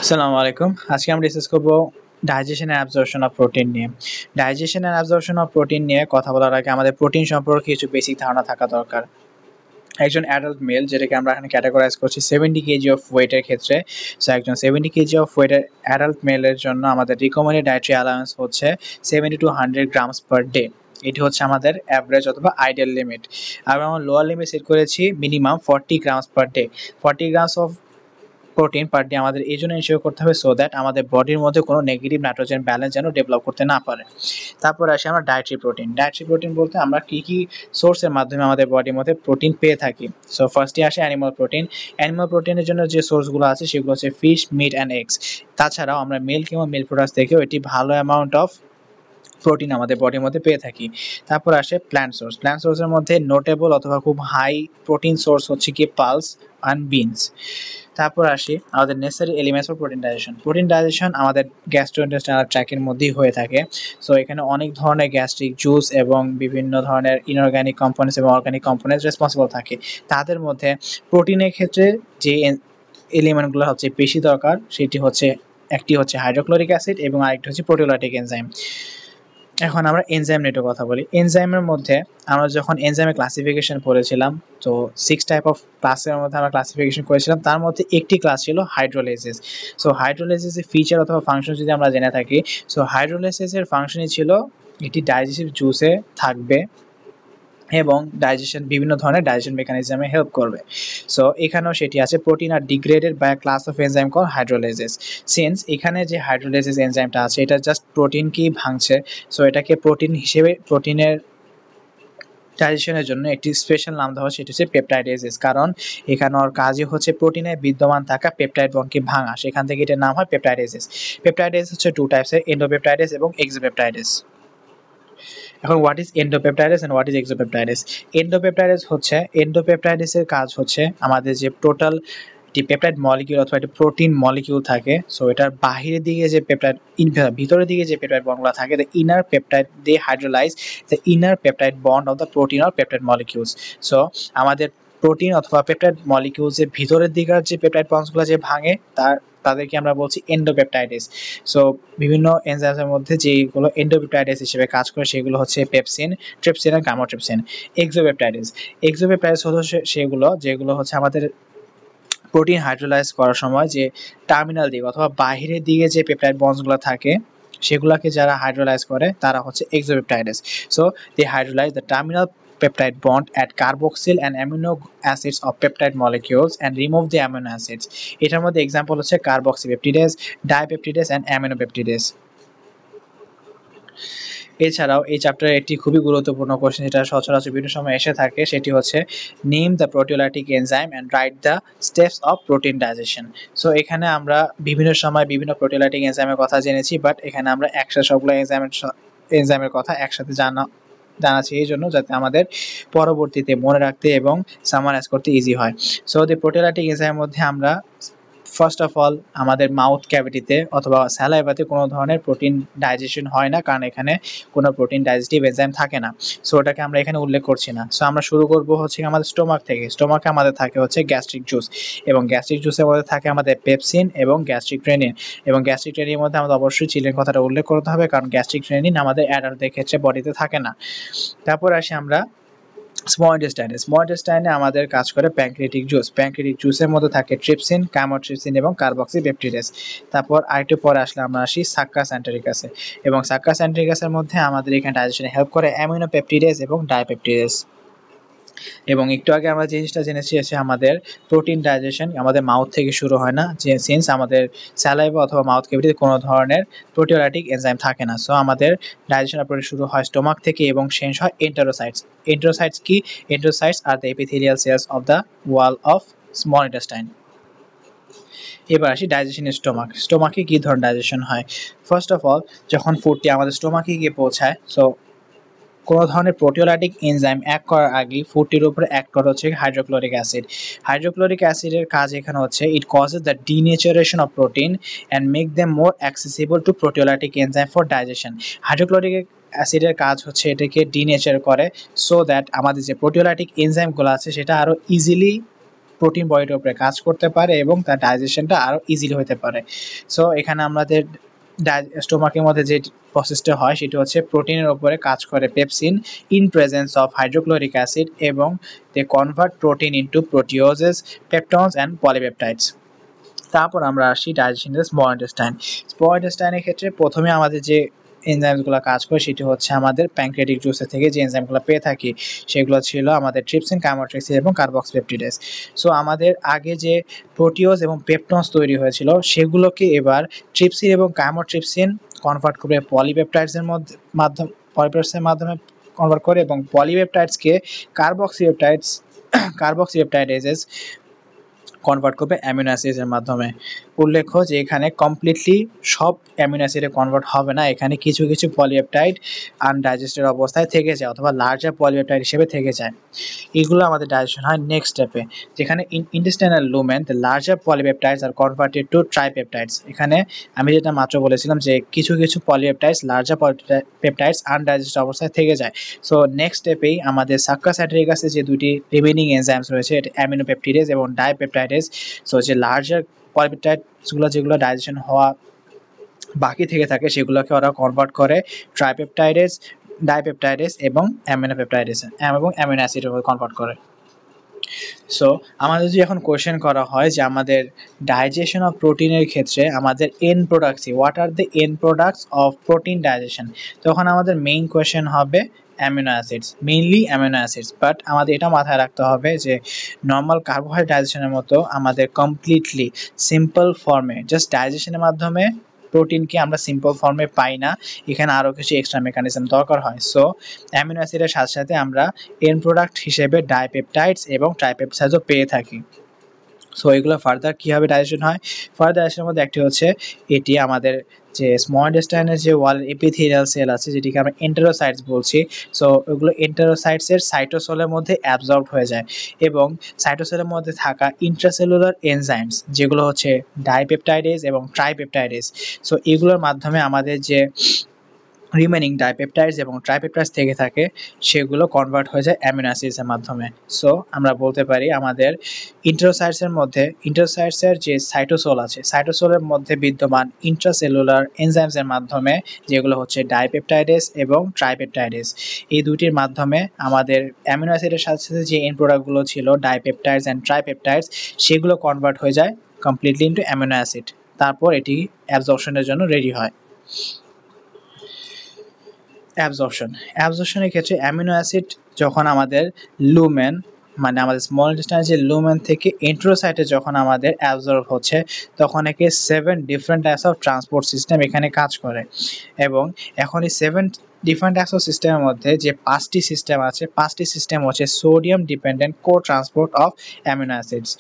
আসসালামু আলাইকুম। আজকে আমরা ডিসকাস করব digestion and absorption of protein নিয়ে। Digestion and absorption of protein নিয়ে কথা বলার আগে আমাদের প্রোটিন সম্পর্কে কিছু বেসিক ধারণা থাকা দরকার। একজন অ্যাডাল্ট মেল, যেটাকে আমরা এখানে ক্যাটাগরাইজ করছি 70 কেজি অফ ওয়েটের ক্ষেত্রে। সো একজন 70 কেজি অফ ওয়েটের অ্যাডাল্ট মেলের জন্য আমাদের রিকমেন্ডেড ডায়েটারি অ্যালাউন্স হচ্ছে 70 টু 100 গ্রামস পার ডে। এটি হচ্ছে আমাদের অ্যাভারেজ অথবা আইডিয়াল লিমিট। আর আমরা লোয়ার লিমিট সেট করেছি minimum 40 grams per day. 40 grams of protein per day আমাদের এই জন্য এনশিওর করতে হবে সো দ্যাট আমাদের বডির মধ্যে কোনো নেগেটিভ নাইট্রোজেন ব্যালেন্স যেন ডেভেলপ করতে না পারে। তারপর আসে আমরা ডায়েটরি প্রোটিন। ডায়েটরি প্রোটিন বলতে আমরা কী কী সোর্সের মাধ্যমে আমাদের বডির মধ্যে প্রোটিন পেয়ে থাকি। সো ফার্স্টে আসে অ্যানিমাল প্রোটিন। অ্যানিমাল প্রোটিনের জন্য যে সোর্সগুলো আছে সেগুলো হচ্ছে ফিশ, মিট অ্যান্ড এগস। তাছাড়াও আমরা মিল্ক এবং মিল্ক প্রোডাক্টস থেকেও এটি ভালো অ্যামাউন্ট অফ প্রোটিন আমাদের বডির মধ্যে পেয়ে থাকি। তারপর আসে প্ল্যান্ট সোর্স। প্ল্যান্ট সোর্সের মধ্যে নোটেবল অথবা খুব হাই প্রোটিন সোর্স হচ্ছে কি পালস অ্যান্ড বিনস। তারপর আসি আমাদের necessary elements for protein digestion. Protein digestion আমাদের গ্যাস্ট্রোইন্টেস্টাইনাল ট্র্যাকের মধ্যেই হয়ে থাকে। সো এখানে অনেক ধরনের গ্যাস্ট্রিক জুস এবং বিভিন্ন ধরনের ইনঅর্গানিক কম্পোনেন্টস এবং অর্গানিক কম্পোনেন্টস রেসপন্সিবল থাকে। তাদের মধ্যে প্রোটিনের ক্ষেত্রে যে এলিমেন্টগুলো হচ্ছে বেশি দরকার সেটি হচ্ছে একটি হচ্ছে হাইড্রোক্লোরিক অ্যাসিড এবং আরেকটি হচ্ছে প্রোটিওলাইটিক এনজাইম। এখন আমরা এনজাইম নিয়ে একটু কথা বলি। এনজাইমের মধ্যে আমরা যখন এনজাইমের ক্লাসিফিকেশন পড়েছিলাম, তো 6 টাইপ অফ ক্লাসের মধ্যে আমরা ক্লাসিফিকেশন করেছিলাম। তার মধ্যে একটি ক্লাস ছিল হাইড্রোলাইসিস। সো হাইড্রোলাইসিসের ফিচার অথবা ফাংশন যদি আমরা জেনে থাকি, সো হাইড্রোলাইসিসের ফাংশনই ছিল এটি ডাইজেস্টিভ জুসে থাকবে এবং বিভিন্ন ধরনের ডাইজেশন মেকানিজমে হেল্প করবে। সো এখানেও সেটি আছে। Protein are degraded by class of enzyme call hydrolysis. Since এখানে যে হাইড্রোলাইসিস এনজাইমটা আছে এটা জাস্ট প্রোটিনকেই ভাঙছে, সো এটাকে প্রোটিন হিসেবে প্রোটিনের ডাইজেশনের জন্য একটি স্পেশাল নাম দেওয়া, সেটি হচ্ছে পেপটাইডেসিস। কারণ এখানে ওর কাজই হচ্ছে প্রোটিনে বিদ্যমান থাকা পেপটাইড বন্ডকে ভাঙা, সেখান থেকে এটার নাম হয় পেপটাইডেসিস। পেপটাইডেস হচ্ছে 2 টাইপসের, এন্ডোপেপটাইডেস এবং এক্সোপেপটাইডেস। এখন what is endopeptidase and what is exopeptidase? এন্ডোপেপটাইডেসের কাজ হচ্ছে আমাদের যে টোটাল একটি পেপটাইড মলিকিউল অথবা একটি প্রোটিন মলিকিউল থাকে, সো এটার বাহিরের দিকে যে পেপটাইড ভিতরের দিকে যে পেপটাইড বন্ডগুলো থাকে, the inner peptide they hydrolyse the inner peptide bond of the protein or peptide molecules. So আমাদের প্রোটিন অথবা পেপটাইড মলিকিউলসের ভিতরের দিকের যে পেপটাইড বন্ডগুলো যে ভাঙে তাদেরকে আমরা বলছি এন্ডোপেপটাইডেস। সো বিভিন্ন এনজাইমের মধ্যে যেগুলো এন্ডোপেপটাইডেস হিসেবে কাজ করে সেগুলো হচ্ছে পেপসিন, ট্রিপসিন আর গামাট্রিপসিন। এক্সোপেপটাইডেস হলো সেগুলো যেগুলো হচ্ছে আমাদের প্রোটিন হাইড্রোলাইজ করার সময় যে টার্মিনাল দিক অথবা বাহিরের দিকে যে পেপটাইড বন্ডসগুলো থাকে সেগুলোকে যারা হাইড্রোলাইজ করে তারা হচ্ছে exopeptidase. So they hydrolyse the terminal peptide bond at carboxyl and amino acids of peptide molecules and remove the amino acids. এটার মধ্যে এক্সাম্পল হচ্ছে কার্বক্সিপেপটিডেস, ডাইপেপটিডেস and অ্যামিনোপেপটিডেস। এছাড়াও এই চ্যাপ্টারে একটি খুবই গুরুত্বপূর্ণ কোশ্চেন যেটা সচরাচর বিভিন্ন সময় এসে থাকে, সেটি হচ্ছে name the proteolytic enzyme and write the steps of protein digestion. So এখানে আমরা বিভিন্ন সময় বিভিন্ন প্রোটিওলাইটিক এনজাইমের কথা জেনেছি, বাট এখানে আমরা একসাথে সবগুলো এনজাইমের কথা একসাথে জানাচ্ছি এই জন্য যাতে আমাদের পরবর্তীতে মনে রাখতে এবং সামারাইজ করতে ইজি হয়। সো দি প্রোটিওলাইটিক এনজাইমের মধ্যে আমরা ফার্স্ট অফ অল আমাদের মাউথ ক্যাভিটিতে অথবা স্যালাইভাতে কোনো ধরনের প্রোটিন ডাইজেশন হয় না, কারণ এখানে কোনো প্রোটিন ডাইজেস্টিভ এনজাইম থাকে না। সো ওটাকে আমরা এখানে উল্লেখ করছি না। সো আমরা শুরু করব হচ্ছে আমাদের স্টোমাক থেকে। স্টোমাকে আমাদের থাকে হচ্ছে গ্যাস্ট্রিক জুস, এবং গ্যাস্ট্রিক জুসের মধ্যে থাকে আমাদের পেপসিন এবং গ্যাস্ট্রিক রেনিন। এবং গ্যাস্ট্রিক রেনিনের মধ্যে আমাদের অবশ্যই চিলের কথাটা উল্লেখ করতে হবে, কারণ গ্যাস্ট্রিক রেনিন আমাদের অ্যাডাল্টদের ক্ষেত্রে বডিতে থাকে না। তারপর আসি আমরা স্মল ইন্টেস্টাইনে আমাদের কাজ করে প্যানক্রিয়াটিক জুস। প্যানক্রিয়াটিক জুসের মধ্যে থাকে ট্রিপসিন, কাইমোট্রিপসিন এবং কার্বক্সিপেপটিডেস। তারপর আরেকটু পরে আসলে আমরা আসি সাক্কাস অ্যান্টেরিকাসে, এবং সাক্কাস অ্যান্টেরিকাসের মধ্যে আমাদের এখানে ডাইজেশনে হেল্প করে অ্যামিনোপেপটিডেস এবং ডাইপেপটিডেস। এবং একটু আগে আমরা যে জিনিসটা জেনেছি আছে আমাদের প্রোটিন ডাইজেশন আমাদের মাউথ থেকে শুরু হয় না, যে সিন্স আমাদের স্যালাইভা অথবা মাউথ ক্যাভিটিতে কোনো ধরনের প্রোটিওলাইটিক এনজাইম থাকে না। সো আমাদের ডাইজেশন আপনার শুরু হয় স্টোমাক থেকে এবং শেষ হয় এন্টেরোসাইটস। এন্টেরোসাইটস কি? Enterocytes are the epithelial cells of the wall of small intestine. এবার আসি ডাইজেশন স্টোমাক। স্টোমাকে কি ধরনের ডাইজেশন হয়? ফার্স্ট অফ অল যখন ফুডটি আমাদের স্টোমাকে গিয়ে পৌঁছায়, সো কোনো ধরনের প্রোটিওলাইটিক এনজাইম অ্যাক্ট করার আগে ফুডটির উপরে অ্যাক্ট করে হচ্ছে হাইড্রোক্লোরিক অ্যাসিড। হাইড্রোক্লোরিক অ্যাসিডের কাজ এখানে হচ্ছে it causes the denaturation of protein and make them more accessible to proteolytic enzyme for digestion. Hydrochloric অ্যাসিডের কাজ হচ্ছে এটাকে ডিনেচার করে, সো দ্যাট আমাদের যে প্রোটিওলাইটিক এনজাইমগুলো আছে সেটা আরও ইজিলি প্রোটিন বডির উপরে কাজ করতে পারে এবং তার ডাইজেশনটা আরো ইজিলি হতে পারে। সো এখানে আমাদের স্টোমাকের মধ্যে যে প্রসেসটা হয় সেটা হচ্ছে প্রোটিনের উপরে কাজ করে pepsin in presence of hydrochloric acid এবং they convert protein into proteoses, peptones and polypeptides. তারপর আমরা আসি ডাইজেশনের স্মল ইন্টেস্টাইন। স্মল ইন্টেস্টাইনের ক্ষেত্রে প্রথমে আমাদের যে এনজাইমসগুলো কাজ করে সেটি হচ্ছে আমাদের প্যানক্রিয়াটিক জুসের থেকে যে এনজাইমগুলো পেয়ে থাকি সেগুলো ছিল আমাদের ট্রিপসিন, কাইমোট্রিপসিন এবং কার্বক্সিপেপটিডেজ। সো আমাদের আগে যে প্রোটিওজ এবং পেপটনস তৈরি হয়েছিল সেগুলোকে এবার ট্রিপসিন এবং কাইমোট্রিপসিন কনভার্ট করে পলিপেপটাইডসের মাধ্যমে কনভার্ট করে এবং পলিপেপটাইডসকে কার্বক্সিপেপটাইডেজেস কনভার্ট করবে অ্যামিনো অ্যাসিডের মাধ্যমে। উল্লেখ্য যে এখানে কমপ্লিটলি সব অ্যামিনো অ্যাসিডে কনভার্ট হবে না, এখানে কিছু কিছু পলিপেপটাইড আনডাইজেস্টেড অবস্থায় থেকে যায় অথবা লার্জার পলিপেপটাইড হিসেবে থেকে যায়। এগুলো আমাদের ডাইজেশন হয় নেক্সট স্টেপে, যেখানে intestinal lumen the larger polypeptides are converted to tripeptides. এখানে আমি যেটা মাত্র বলেছিলাম যে কিছু কিছু পলিপেপটাইডস লার্জার পলিপেপটাইডস আনডাইজেস্টেড অবস্থায় থেকে যায়। সো নেক্সট স্টেপেই আমাদের সাবকাসাইট্রিক অ্যাসিড যে দুটি রিমেইনিং এনজাইমস রয়েছে অ্যামিনোপেপটিডেজ এবং ডাইপেপটাইডেজ। সো যে লার্জার পলিপেপটাইডসগুলো যেগুলো ডাইজেশন হওয়া বাকি থেকে থাকে সেগুলোকে ওরা কনভার্ট করে ট্রাইপেপটাইডেজ, ডাইপেপটাইডেজ এবং অ্যামিনোপেপটাইডেজ এবং অ্যামিনো অ্যাসিডে কনভার্ট করে। সো আমাদের যদি এখন কোয়েশ্চেন করা হয় যে আমাদের ডাইজেশন অফ প্রোটিনের ক্ষেত্রে আমাদের and products, what are the end products of protein digestion, তখন আমাদের মেইন কোয়েশ্চেন হবে amino acids, mainly amino acids. But আমাদের এটা মাথায় রাখতে হবে যে নর্মাল কার্বোহাইড্রেট ডাইজেশনের মতো আমাদের কমপ্লিটলি সিম্পল ফর্মে জাস্ট ডাইজেশনের মাধ্যমে প্রোটিনকে আমরা সিম্পল ফর্মে পাই না, এখানে আরও কিছু এক্সট্রা মেকানিজম দরকার হয়। সো অ্যামিনো অ্যাসিডের সাথে সাথে আমরা এন্ড প্রোডাক্ট হিসেবে ডাইপেপটাইডস এবং ট্রাইপেপটাইডসও পেয়ে থাকি। সো এগুলো ফার্দার কীভাবে ডাইজেশন হয়, ফার্দার ডাইজেশনের মধ্যে একটি হচ্ছে এটি আমাদের যে স্মল ইন্টেস্টাইনের যে ওয়াল এপিথেলিয়াল সেল আছে যেটিকে আমরা এন্টেরোসাইটস বলছি। সো ওগুলো এন্টেরোসাইটসের সাইটোসোলের মধ্যে অ্যাবজর্ব হয়ে যায় এবং সাইটোসোলের মধ্যে থাকা ইন্ট্রাসেলুলার এনজাইমস যেগুলো হচ্ছে ডাইপেপটাইডেজ এবং ট্রাইপেপটাইডেজ, সো এগুলোর মাধ্যমে আমাদের যে রিমেনিং ডাইপেপটাইডস এবং ট্রাইপেপটাইডস থেকে থাকে সেগুলো কনভার্ট হয়ে যায় অ্যামিনো অ্যাসিডসের মাধ্যমে। সো আমরা বলতে পারি আমাদের ইন্টারোসাইটসের যে সাইটোসোল আছে সাইটোসোলের মধ্যে বিদ্যমান ইন্ট্রাসেলুলার এনজাইমসের মাধ্যমে যেগুলো হচ্ছে ডাইপেপটাইডেস এবং ট্রাইপেপটাইডেস, এই দুটির মাধ্যমে আমাদের অ্যামিনো অ্যাসিডের সাথে সাথে যে এন্ড প্রোডাক্টগুলো ছিল ডাইপেপটাইডস অ্যান্ড ট্রাইপেপটাইডস সেগুলো কনভার্ট হয়ে যায় কমপ্লিটলি ইনটু অ্যামিনো অ্যাসিড, তারপর এটি অ্যাবজর্পশনের জন্য রেডি হয়। অ্যাবজর্পশনের ক্ষেত্রে অ্যামিনো অ্যাসিড যখন আমাদের লুমেন মানে আমাদের স্মল ইন্টেস্টাইনের যে লুমেন থেকে এন্টেরোসাইটে যখন আমাদের অ্যাবজর্ব হচ্ছে তখন একে 7 different types of transport system এখানে কাজ করে এবং এখন এই 7 ডিফারেন্ট টাইপস অফ সিস্টেমের মধ্যে যে 5টি সিস্টেম আছে 5টি সিস্টেম হচ্ছে sodium dependent co transport of amino acids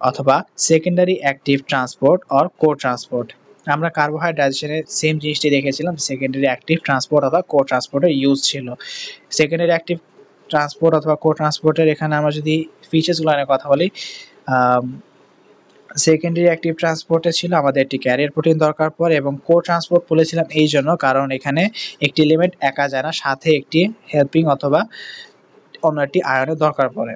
অথবা secondary active transport or co transport. আমরা কার্বোহাইড্রেট ডাইজেশনে সেম জিনিসটি দেখেছিলাম, সেকেন্ডারি অ্যাক্টিভ ট্রান্সপোর্ট অথবা কো ট্রান্সপোর্টের ইউজ ছিল। সেকেন্ডারি অ্যাক্টিভ ট্রান্সপোর্ট অথবা কো ট্রান্সপোর্টের এখানে আমরা যদি ফিচার্সগুলো নিয়ে কথা বলি, সেকেন্ডারি অ্যাক্টিভ ট্রান্সপোর্টে ছিল আমাদের একটি ক্যারিয়ার প্রোটিন দরকার পড়ে এবং কো ট্রান্সপোর্ট বলেছিলাম এই জন্য কারণ এখানে একটি এলিমেন্ট একা যায় না, সাথে একটি হেল্পিং অথবা অন্য একটি আয়নের দরকার পড়ে।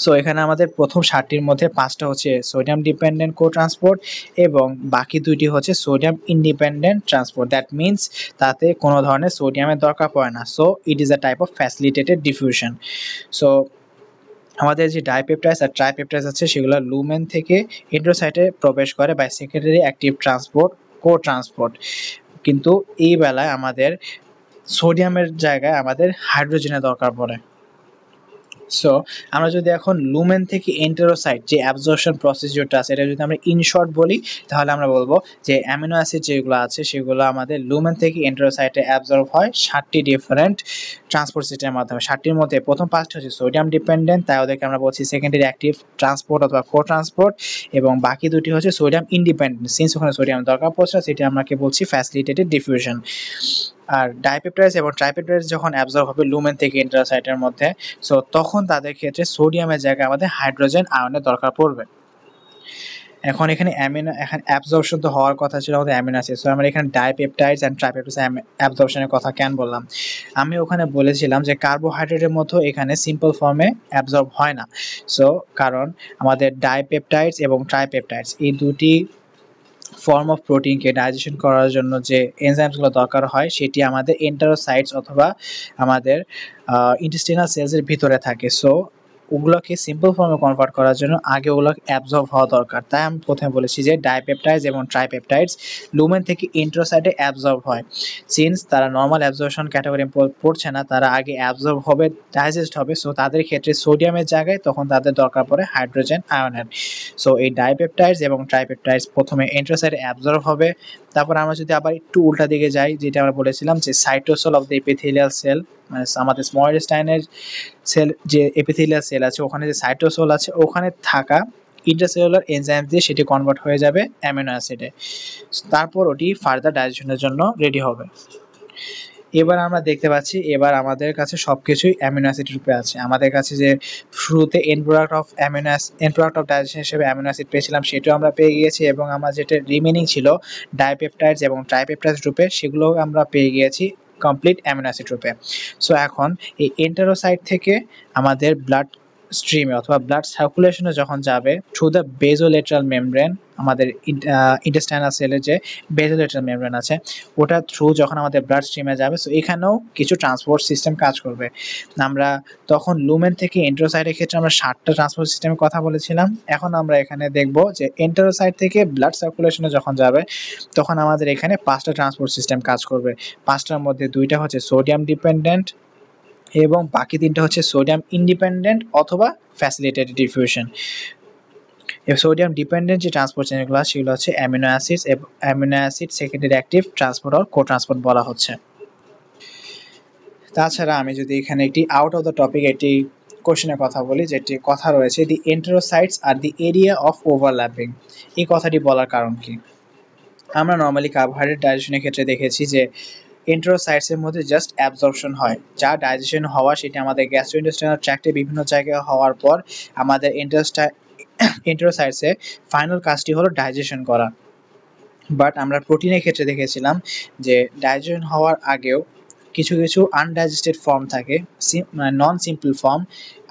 সো এখানে আমাদের প্রথম 7টির মধ্যে 5টা হচ্ছে সোডিয়াম ডিপেন্ডেন্ট কো ট্রান্সপোর্ট এবং বাকি 2টি হচ্ছে sodium independent transport, that means তাতে কোনো ধরনের সোডিয়ামের দরকার পড়ে না। So it is a type of facilitated diffusion. So আমাদের যে ডাইপেপটাইডস আর ট্রাইপেপটাইডস আছে সেগুলো লুমেন থেকে এন্টেরোসাইটে প্রবেশ করে by secondary active transport co transport, কিন্তু এই বেলায় আমাদের সোডিয়ামের জায়গায় আমাদের হাইড্রোজেনের দরকার পড়ে। সো আমরা যদি এখন লুমেন থেকে এন্টেরোসাইট যে অ্যাবজর্পশন প্রসিডিউরটা আছে এটা যদি আমরা ইন শর্ট বলি তাহলে আমরা বলবো যে অ্যামিনো অ্যাসিড যেগুলো আছে সেগুলো আমাদের লুমেন থেকে এন্টেরোসাইটে অ্যাবজর্ব হয় 7টি ডিফারেন্ট ট্রান্সপোর্ট সিস্টেমের মাধ্যমে। 7টির মধ্যে প্রথম 5টি হচ্ছে সোডিয়াম ডিপেন্ডেন্ট, তাই ওদেরকে আমরা বলছি সেকেন্ডারি অ্যাক্টিভ ট্রান্সপোর্ট অথবা কো ট্রান্সপোর্ট, এবং বাকি 2টি হচ্ছে সোডিয়াম ইন্ডিপেন্ডেন্ট, সিন্স ওখানে সোডিয়াম দরকার পড়ছে সেটি আমাকে বলছি ফ্যাসিলিটেটেড ডিফিউশন। আর ডাইপেপটাইডস এবং ট্রাইপেপটাইডস যখন অ্যাবজর্ব হবে লুমেন থেকে এন্টেরোসাইটের মধ্যে, সো তখন তাদের ক্ষেত্রে সোডিয়ামের জায়গায় আমাদের হাইড্রোজেন আয়নের দরকার পড়বে। এখন এখানে অ্যাবজর্পশন তো হওয়ার কথা ছিল আমাদের অ্যামিনো অ্যাসিড, সো আমরা এখানে ডাইপেপটাইডস এন্ড ট্রাইপেপটাইডস অ্যাবজর্পশনের কথা কেন বললাম? আমি ওখানে বলেছিলাম যে কার্বোহাইড্রেটের মতো এখানে সিম্পল ফর্মে অ্যাবজর্ব হয় না। সো কারণ আমাদের ডাইপেপটাইডস এবং ট্রাইপেপটাইডস এই দুটি ফর্ম অফ প্রোটিনকে ডাইজেশন করার জন্য যে এনজাইমসগুলো দরকার হয় সেটি আমাদের এন্টারোসাইটস অথবা আমাদের ইন্টেস্টিনাল সেলসের ভিতরে থাকে। সো ওগুলোকে সিম্পল ফর্মে কনভার্ট করার জন্য আগে ওগুলো অ্যাবজর্ব হওয়া দরকার। তাই আমি প্রথমে বলেছি যে ডাইপেপটাইডস এবং ট্রাইপেপটাইডস লুমেন থেকে ইন্ট্রোসাইটে অ্যাবজর্ব হয়। সিন্স তারা নর্মাল অ্যাবজর্পশন ক্যাটাগরি পড়ছে না, তারা আগে অ্যাবজর্ব হবে, ডাইজেস্ট হবে। সো তাদের ক্ষেত্রে সোডিয়ামের জায়গায় তখন তাদের দরকার পড়ে হাইড্রোজেন আয়নের। সো এই ডাইপেপটাইডস এবং ট্রাইপেপটাইডস প্রথমে ইন্ট্রোসাইটে অ্যাবজর্ব হবে। তারপর আমরা যদি আবার একটু উল্টা দিকে যাই, যেটা আমরা বলেছিলাম যে cytosol of the epithelial cell, মানে আমাদের স্ময়েলস্টাইনের সেল যে এপিথেলিয়াল সেল আছে ওখানে যে সাইটোসল আছে ওখানে থাকা ইন্ট্রাসেলুলার এনজাইম দিয়ে সেটি কনভার্ট হয়ে যাবে অ্যামিনো অ্যাসিডে। তারপর ওটি ফার্দার ডাইজেশনের জন্য রেডি হবে। এবার আমরা দেখতে পাচ্ছি এবার আমাদের কাছে সবকিছুই অ্যামিনো অ্যাসিড রূপে আছে। আমাদের কাছে যে শুরুতে এন্ড প্রোডাক্ট অফ ডাইজেশন হিসেবে অ্যামিনো অ্যাসিড পেয়েছিলাম সেটাও আমরা পেয়ে গিয়েছি, এবং আমরা যেটা রিমেনিং ছিল ডাইপেপটাইডস এবং ট্রাইপেপটাইডস রূপে সেগুলোও আমরা পেয়ে গিয়েছি কমপ্লিট অ্যামিনো অ্যাসিড রূপে। সো এখন এই এন্টেরোসাইট থেকে আমাদের ব্লাড স্ট্রিমে অথবা ব্লাড সার্কুলেশনে যখন যাবে থ্রু দ্য বেজোলেটারাল মেমব্রেন, আমাদের ইন্টেস্টাইনাল সেলের যে বেজোলেটারাল মেমব্রেন আছে ওটা থ্রু যখন আমাদের ব্লাড স্ট্রিমে যাবে, সো এখানেও কিছু ট্রান্সপোর্ট সিস্টেম কাজ করবে। আমরা তখন লুমেন থেকে এন্টেরোসাইটের ক্ষেত্রে আমরা 7টা ট্রান্সপোর্ট সিস্টেমের কথা বলেছিলাম। এখন আমরা এখানে দেখব যে এন্টেরোসাইট থেকে ব্লাড সার্কুলেশনে যখন যাবে তখন আমাদের এখানে 5টা ট্রান্সপোর্ট সিস্টেম কাজ করবে। 5টার মধ্যে 2টা হচ্ছে সোডিয়াম ডিপেন্ডেন্ট এবং বাকি 3টা হচ্ছে সোডিয়াম ইন্ডিপেন্ডেন্ট অথবা ফ্যাসিলিটেটেড ডিফিউশন। সোডিয়াম ডিপেন্ডেন্ট যে ট্রান্সপোর্ট চেনগুলো সেগুলো হচ্ছে amino acid secondary active transport or co transport বলা হচ্ছে। তাছাড়া আমি যদি এখানে একটি আউট অফ দ্য টপিক একটি কোশ্চেনের কথা বলি, যেটি কথা রয়েছে দি এন্টেরোসাইটস আর দি এরিয়া অফ ওভারল্যাপিং। এই কথাটি বলার কারণ কি? আমরা নর্মালি কার্বোহাইড্রেট ডাইজেশনের ক্ষেত্রে দেখেছি যে এন্টেরোসাইটসের মধ্যে জাস্ট অ্যাবজর্পশন হয়, যা ডাইজেশন হওয়া সেটা আমাদের গ্যাস্ট্রোইন্টেস্টাইনাল ট্র্যাক্টে বিভিন্ন জায়গায় হওয়ার পর আমাদের এন্টেরোসাইটসে ফাইনাল কাজটি হলো ডাইজেশন করা। বাট আমরা প্রোটিনের ক্ষেত্রে দেখেছিলাম যে ডাইজেশন হওয়ার আগেও কিছু কিছু আনডাইজেস্টেড ফর্ম থাকে, non simple form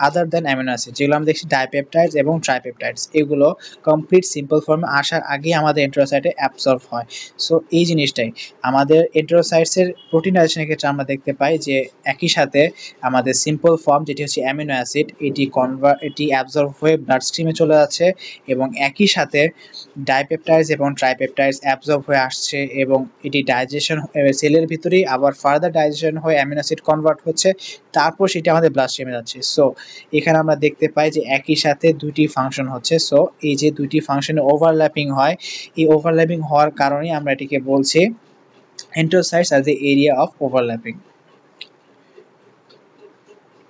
other than amino acid, যেগুলো আমরা দেখছি ডাইপেপটাইডস এবং ট্রাইপেপটাইডস, এগুলো কমপ্লিট সিম্পল ফর্মে আসার আগেই আমাদের এন্টেরোসাইটে অ্যাবসর্ব হয়। সো এই জিনিসটাই আমাদের এন্টেরোসাইটসের প্রোটিন ডাইজেশনের ক্ষেত্রে আমরা দেখতে পাই যে একই সাথে আমাদের সিম্পল ফর্ম যেটি হচ্ছে অ্যামিনো অ্যাসিড এটি অ্যাবসর্ব হয়ে ব্লাড স্ট্রিমে চলে যাচ্ছে, এবং একই সাথে ডাইপেপটাইডস এবং ট্রাইপেপটাইডস অ্যাবসর্ব হয়ে আসছে এবং এটি ডাইজেশন সেলের ভিতরেই আবার ফার্দার ডাইজেশন হয়ে অ্যামিনো অ্যাসিড কনভার্ট হচ্ছে, তারপর সেটি আমাদের ব্লাড স্ট্রিমে যাচ্ছে। সো এখানে আমরা দেখতে পাই যে একই সাথে দুটি ফাংশন হচ্ছে। সো এই যে দুটি ফাংশনে ওভারল্যাপিং হয়, এই ওভারল্যাপিং হওয়ার কারণে আমরা এটিকে বলছি enterocytes are the area of overlapping.